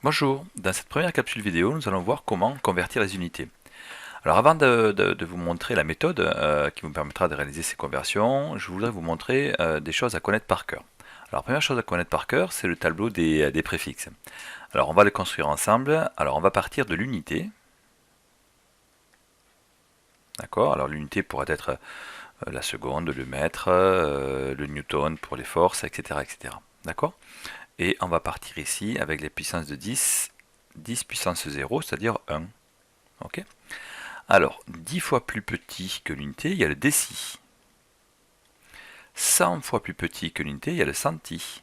Bonjour, dans cette première capsule vidéo, nous allons voir comment convertir les unités. Alors avant de vous montrer la méthode qui vous permettra de réaliser ces conversions, je voudrais vous montrer des choses à connaître par cœur. Alors la première chose à connaître par cœur, c'est le tableau des préfixes. Alors on va le construire ensemble. Alors on va partir de l'unité. D'accord. Alors l'unité pourrait être la seconde, le mètre, le newton pour les forces, etc. etc. D'accord. Et on va partir ici avec les puissances de 10, 10 puissance 0, c'est-à-dire 1. Ok. Alors, 10 fois plus petit que l'unité, il y a le déci. 100 fois plus petit que l'unité, il y a le centi.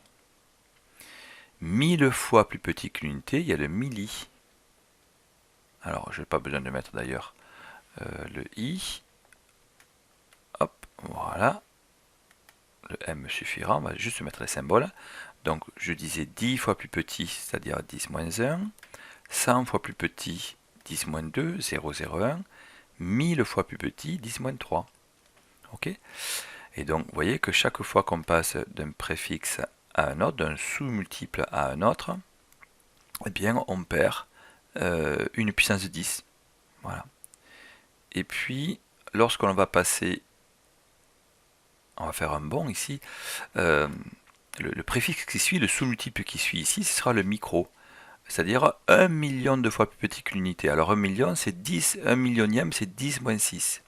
1000 fois plus petit que l'unité, il y a le milli. Alors, je n'ai pas besoin de mettre d'ailleurs le i. Hop, voilà. Le m suffira, on va juste mettre les symboles. Donc, je disais 10 fois plus petit, c'est-à-dire 10 moins 1. 100 fois plus petit, 10 moins 2, 0, 0, 1. 1000 fois plus petit, 10 moins 3. Ok. Et donc, vous voyez que chaque fois qu'on passe d'un préfixe à un autre, d'un sous-multiple à un autre, eh bien, on perd une puissance de 10. Voilà. Et puis, lorsqu'on va passer, on va faire un bond ici, le préfixe qui suit, le sous-multiple qui suit ici, ce sera le micro. C'est-à-dire 1 million de fois plus petit que l'unité. Alors 1 million, c'est 10, 1 millionième, c'est 10 moins 6.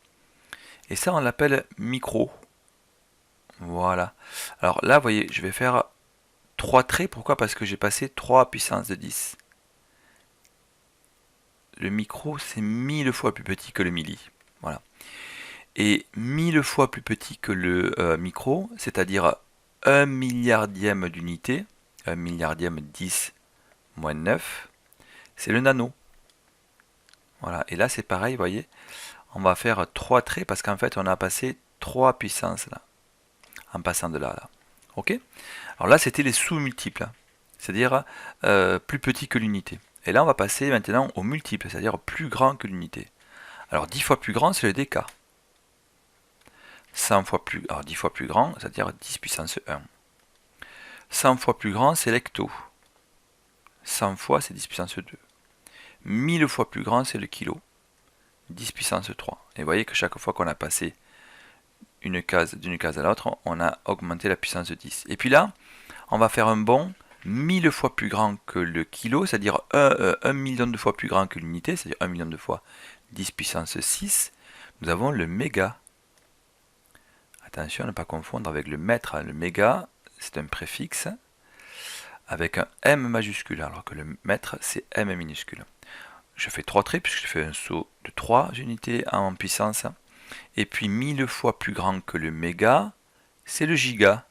Et ça, on l'appelle micro. Voilà. Alors là, vous voyez, je vais faire 3 traits. Pourquoi? Parce que j'ai passé 3 puissance de 10. Le micro, c'est 1000 fois plus petit que le milli. Voilà. Et 1000 fois plus petit que le micro, c'est-à-dire 1 milliardième d'unité, 1 milliardième 10 moins 9, c'est le nano. Voilà. Et là, c'est pareil, vous voyez, on va faire 3 traits parce qu'en fait, on a passé 3 puissances là, en passant de là à là. Ok. Alors là, c'était les sous-multiples, c'est-à-dire plus petit que l'unité. Et là, on va passer maintenant au multiple, c'est-à-dire plus grand que l'unité. Alors 10 fois plus grand, c'est le déca. 100 fois plus, alors 10 fois plus grand, c'est-à-dire 10 puissance 1. 100 fois plus grand, c'est l'hecto. 100 fois, c'est 10 puissance 2. 1000 fois plus grand, c'est le kilo. 10 puissance 3. Et vous voyez que chaque fois qu'on a passé une case d'une case à l'autre, on a augmenté la puissance de 10. Et puis là, on va faire un bond 1000 fois plus grand que le kilo, c'est-à-dire 1 million de fois plus grand que l'unité, c'est-à-dire 1 million de fois 10 puissance 6. Nous avons le méga. Attention à ne pas confondre avec le mètre. Le méga, c'est un préfixe avec un M majuscule, alors que le mètre, c'est M minuscule. Je fais 3 traits puisque je fais un saut de 3 unités en puissance. Et puis 1000 fois plus grand que le méga, c'est le giga.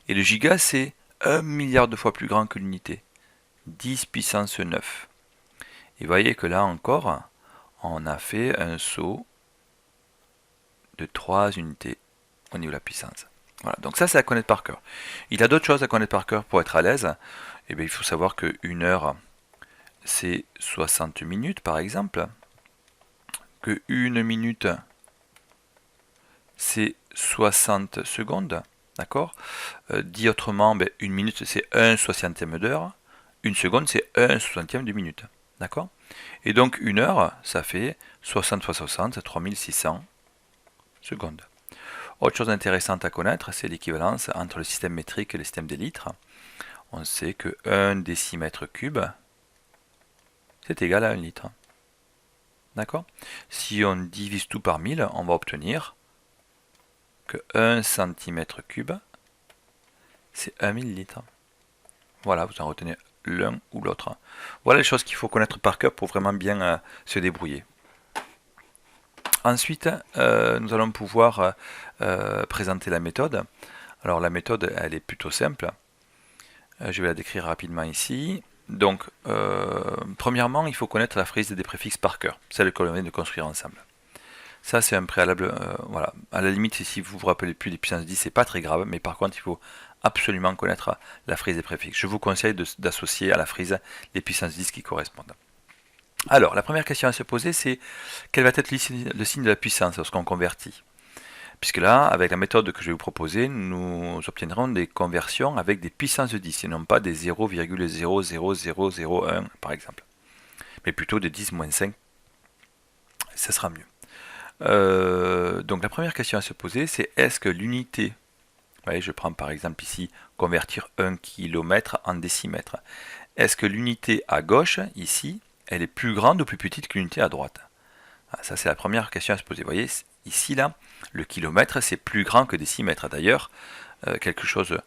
Et le giga, c'est 1 milliard de fois plus grand que l'unité. 10 puissance 9. Et vous voyez que là encore, on a fait un saut de 3 unités au niveau de la puissance. Voilà, donc ça c'est à connaître par cœur. Il y a d'autres choses à connaître par cœur pour être à l'aise. Eh bien, il faut savoir que 1 heure, c'est 60 minutes par exemple. Que 1 minute, c'est 60 secondes. D'accord. Dit autrement, ben, 1 minute c'est 1 soixantième d'heure. 1 seconde c'est 1 soixantième de minute. D'accord. Et donc 1 heure, ça fait 60 fois 60, 3600 secondes. Autre chose intéressante à connaître, c'est l'équivalence entre le système métrique et le système des litres. On sait que 1 décimètre cube, c'est égal à 1 litre. D'accord. Si on divise tout par 1000, on va obtenir que 1 centimètre cube, c'est 1 millilitre. Voilà, vous en retenez l'un ou l'autre. Voilà les choses qu'il faut connaître par cœur pour vraiment bien se débrouiller. Ensuite, nous allons pouvoir présenter la méthode. Alors la méthode, elle est plutôt simple. Je vais la décrire rapidement ici. Donc, premièrement, il faut connaître la frise des préfixes par cœur, celle que l'on vient de construire ensemble. Ça, c'est un préalable. Voilà. À la limite, si vous vous rappelez plus des puissances 10, c'est pas très grave, mais par contre, il faut absolument connaître la frise des préfixes. Je vous conseille d'associer à la frise les puissances 10 qui correspondent. Alors, la première question à se poser, c'est quel va être le signe de la puissance lorsqu'on convertit? puisque là, avec la méthode que je vais vous proposer, nous obtiendrons des conversions avec des puissances de 10, et non pas des 0,00001 par exemple, mais plutôt des 10-5, ça sera mieux. Donc la première question à se poser, c'est est-ce que l'unité, je prends par exemple ici, convertir 1 km en décimètres, est-ce que l'unité à gauche, ici, elle est plus grande ou plus petite que l'unité à droite? Ça, c'est la première question à se poser. Vous voyez, ici, là, le kilomètre, c'est plus grand que décimètre. D'ailleurs, quelque chose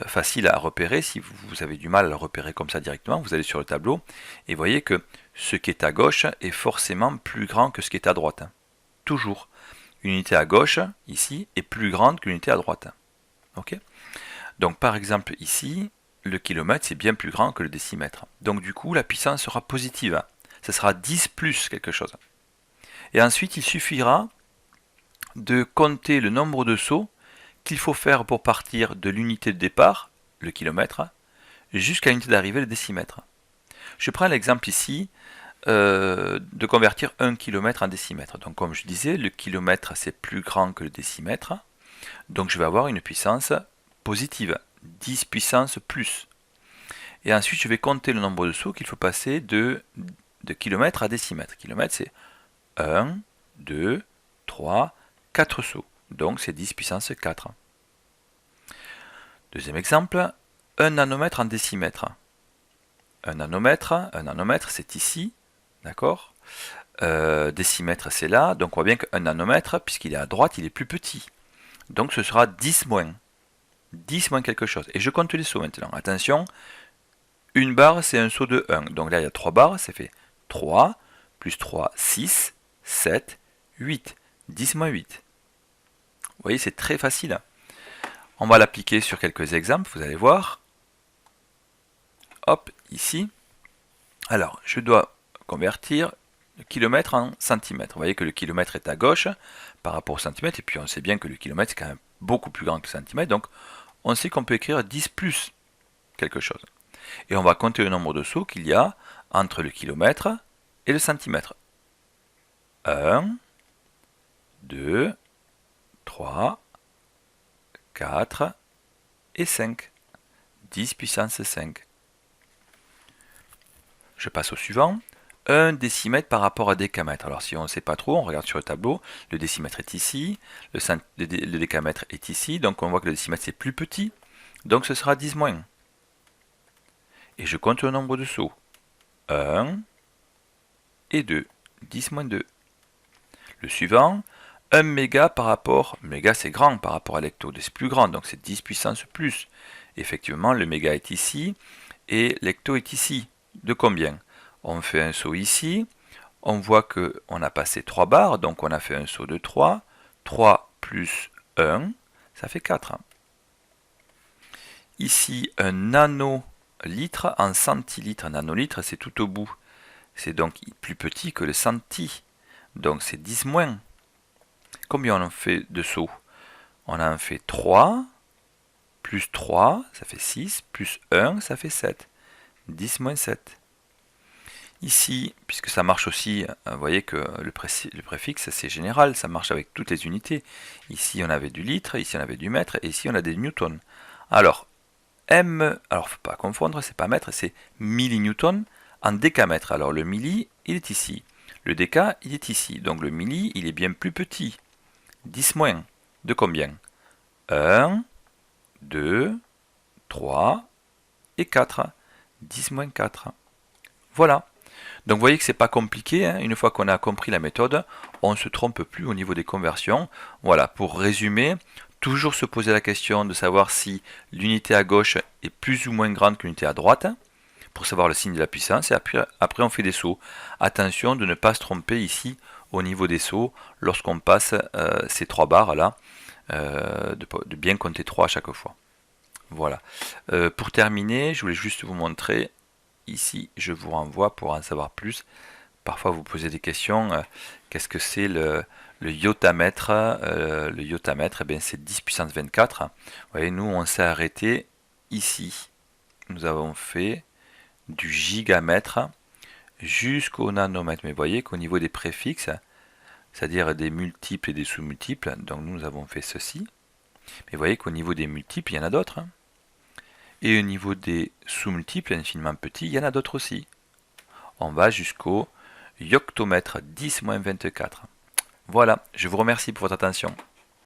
facile à repérer, si vous avez du mal à le repérer comme ça directement, vous allez sur le tableau, et vous voyez que ce qui est à gauche est forcément plus grand que ce qui est à droite. Toujours. Une unité à gauche, ici, est plus grande que l'unité à droite. Ok? Donc, par exemple, ici, le kilomètre, c'est bien plus grand que le décimètre. Donc, du coup, la puissance sera positive. Ce sera 10 plus quelque chose. Et ensuite, il suffira de compter le nombre de sauts qu'il faut faire pour partir de l'unité de départ, le kilomètre, jusqu'à l'unité d'arrivée, le décimètre. Je prends l'exemple ici de convertir 1 km en décimètre. Donc comme je disais, le kilomètre c'est plus grand que le décimètre, donc je vais avoir une puissance positive, 10 puissance plus. Et ensuite je vais compter le nombre de sauts qu'il faut passer de kilomètre à décimètre. Kilomètre c'est 1, 2, 3, 4 sauts. Donc c'est 10 puissance 4. Deuxième exemple, 1 nanomètre en décimètre. Un nanomètre c'est ici, d'accord? Décimètre c'est là, donc on voit bien qu'un nanomètre, puisqu'il est à droite, il est plus petit. Donc ce sera 10 moins. 10 moins quelque chose. Et je compte les sauts maintenant. Attention, une barre c'est un saut de 1. Donc là il y a 3 barres, ça fait 3, plus 3, 6, 7, 8. 10 moins 8. Vous voyez, c'est très facile. On va l'appliquer sur quelques exemples, vous allez voir. Hop, ici. Alors, je dois convertir le kilomètre en centimètre. Vous voyez que le kilomètre est à gauche par rapport au centimètre, et puis on sait bien que le kilomètre est quand même beaucoup plus grand que le centimètre, donc on sait qu'on peut écrire 10 plus quelque chose. Et on va compter le nombre de sauts qu'il y a entre le kilomètre et le centimètre. 1, 2, 3, 4 et 5. 10 puissance 5. Je passe au suivant. 1 décimètre par rapport à décamètre. Alors si on ne sait pas trop, on regarde sur le tableau. Le décimètre est ici, le décamètre est ici, donc on voit que le décimètre c'est plus petit, donc ce sera 10 moins. Et je compte le nombre de sauts. 1 et 2. 10 moins 2. Le suivant, 1 méga par rapport, méga c'est grand par rapport à l'hecto, c'est plus grand, donc c'est 10 puissance plus. Effectivement, le méga est ici, et l'hecto est ici. De combien? On fait un saut ici, on voit qu'on a passé 3 barres, donc on a fait un saut de 3. 3 plus 1, ça fait 4. Ici, un nanolitre en centilitre. Un nanolitre, c'est tout au bout. C'est donc plus petit que le centi. Donc c'est 10 moins. Combien on en fait de sauts? On en fait 3, plus 3, ça fait 6, plus 1, ça fait 7. 10 moins 7. Ici, puisque ça marche aussi, vous voyez que le préfixe c'est général, ça marche avec toutes les unités. Ici on avait du litre, ici on avait du mètre, et ici on a des newtons. Alors, M, alors faut pas confondre, c'est pas mètre, c'est millinewton en décamètre. Alors le milli, il est ici. Le déca, il est ici. Donc le milli, il est bien plus petit. 10 moins. De combien? 1, 2, 3 et 4. 10 moins 4. Voilà. Donc vous voyez que c'est pas compliqué, hein. Une fois qu'on a compris la méthode, on ne se trompe plus au niveau des conversions. Voilà, pour résumer, toujours se poser la question de savoir si l'unité à gauche est plus ou moins grande que l'unité à droite, pour savoir le signe de la puissance, et après on fait des sauts. Attention de ne pas se tromper ici au niveau des sauts, lorsqu'on passe ces 3 barres là, de bien compter 3 à chaque fois. Voilà. Pour terminer, je voulais juste vous montrer. Ici, je vous renvoie pour en savoir plus. Parfois, vous posez des questions. Qu'est-ce que c'est le yotamètre? Le yotamètre, c'est 10 puissance 24. Vous voyez, nous, on s'est arrêté ici. Nous avons fait du gigamètre jusqu'au nanomètre. Mais vous voyez qu'au niveau des préfixes, c'est-à-dire des multiples et des sous-multiples. Donc nous avons fait ceci. Mais vous voyez qu'au niveau des multiples, il y en a d'autres. Hein. Et au niveau des sous-multiples infiniment petits, il y en a d'autres aussi. On va jusqu'au yoctomètre 10-24. Voilà, je vous remercie pour votre attention.